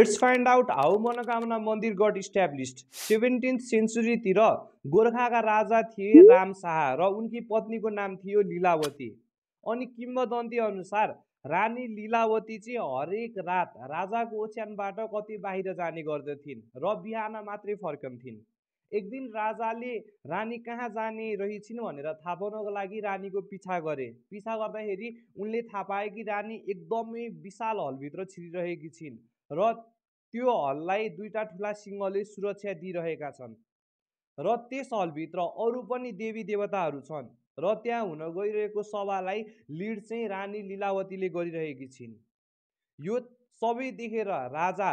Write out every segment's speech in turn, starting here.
Let's find out how मनोकामना मन्दिर got established. 17th century तिर गोरखाका राजा थिए राम शाह र उनकी पत्नीको नाम थियो लीलावती। अनि किम्बदन्ती अनुसार रानी लीलावती चाहिँ हरेक रात राजाको ओछ्यानबाट कतै बाहिर जाने गर्दथिन् र बिहान मात्रै फर्कन्थिन्। एक दिन राजाले रानी कहाँ जाने रहिछिन् भनेर थाहा पाउनको लागि रानीको पिछा गरे। पिछा गर्दाखेरि उनले थाहा पाए कि रानी एकदमै विशाल हलभित्र छिरिरहेकी छिन् र त्यो हललाई दुईटा ठुला सिंहले सुरक्षा दिइरहेका छन् र त्यस हलभित्र अरू पनि देवी देवताहरू छन् र त्यहाँ हुन गइरहेको सभालाई लिड चाहिँ रानी लीलावतीले गरिरहेकी छिन्। यो सबै देखेर राजा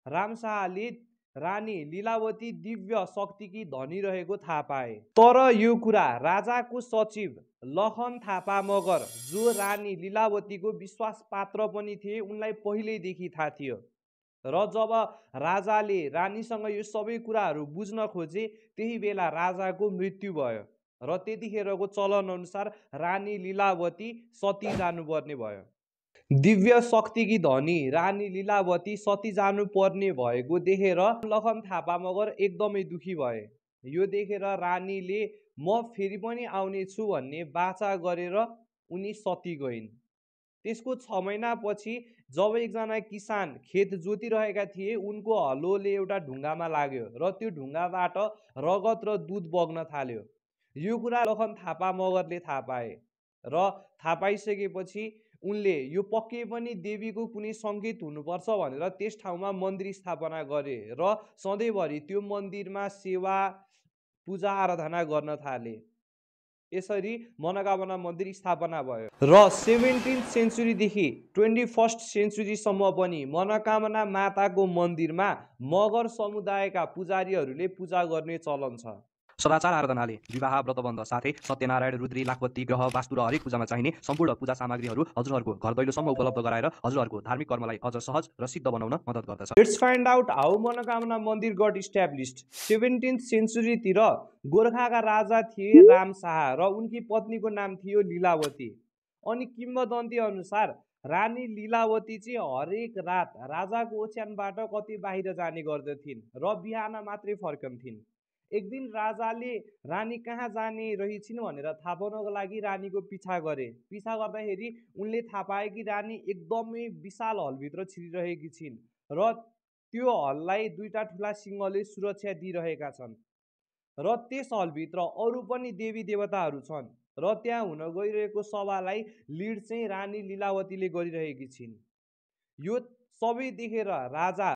रामशाहले रानी लीलावती दिव्य शक्तिकी धनी रहेको थाहा पाए। तर यो कुरा राजाको सचिव लखन थापा मगर जो रानी लीलावतीको विश्वास पात्र पनि थिए उनलाई पहिल्यैदेखि थाहा थियो र जब राजाले रानीसँग यो सबै कुराहरू बुझ्न खोजे त्यही बेला राजाको मृत्यु भयो र त्यतिखेरको चलन अनुसार रानी लीलावती सती जानुपर्ने भयो। दिव्य शक्तिकी धनी रानी लीलावती सती जानुपर्ने भएको देखेर लखन थापा मगर एकदमै दुखी भए। यो देखेर रानीले म फेरि पनि आउने छु भन्ने बाचा गरेर उनी सती गइन्। त्यसको 6 महिनापछि जब एकजना किसान खेत जोतिरहेका थिए उनको हलोले एउटा ढुङ्गामा लाग्यो र त्यो ढुङ्गाबाट रगत र दुध बग्न थाल्यो। यो कुरा लखन थापा मगरले थाहा पाए र थाहा पाइसकेपछि उनले यो पक्कै पनि देवीको कुनै सङ्केत हुनुपर्छ भनेर त्यस ठाउँमा मन्दिर स्थापना गरे र सधैँभरि त्यो मन्दिरमा सेवा पूजा आराधना गर्न थाले। यसरी मनोकामना मन्दिर स्थापना भयो र 17th सेन्चुरीदेखि 21st सेन्चुरीसम्म पनि मनोकामना माताको मन्दिरमा मगर समुदायका पुजारीहरूले पूजा गर्ने चलन छ। सदाचार आराधनाले विवाह व्रतबन्ध साथै सत्यनारायण रुद्री लाखपति ग्रह वास्तु र हरेक पूजामा चाहिने सम्पूर्ण पूजा सामग्रीहरू हजुरहरूको घर दैलोसम्म उपलब्ध गराएर हजुरहरूको धार्मिक कर्मलाई अझ सहज र सिद्ध बनाउन मद्दत गर्दछ। Let's find out how मनोकामना मन्दिर got established. 17th century तिर गोरखाका राजा थिए राम शाह र उनकी पत्नीको नाम थियो लीलावती। अनि किम्बदन्ती अनुसार रानी लीलावती चाहिँ हरेक रात राजाको ओछ्यानबाट कतै बाहिर जाने गर्दथिन् र बिहान मात्रै फर्कन्थिन्। एक दिन राजाले रानी कहाँ जाने रहिछिन् भनेर थाहा पाउनको लागि रानीको पिछा गरे। पिछा गर्दाखेरि उनले थाहा पाए कि रानी एकदमै विशाल हलभित्र छिरिरहेकी छिन् र त्यो हललाई दुईटा ठुला सिंहले सुरक्षा दिइरहेका छन् र त्यस हलभित्र अरू पनि देवी देवताहरू छन् र त्यहाँ हुन गइरहेको सभालाई लिड चाहिँ रानी लीलावतीले गरिरहेकी छिन्। यो सबै देखेर राजा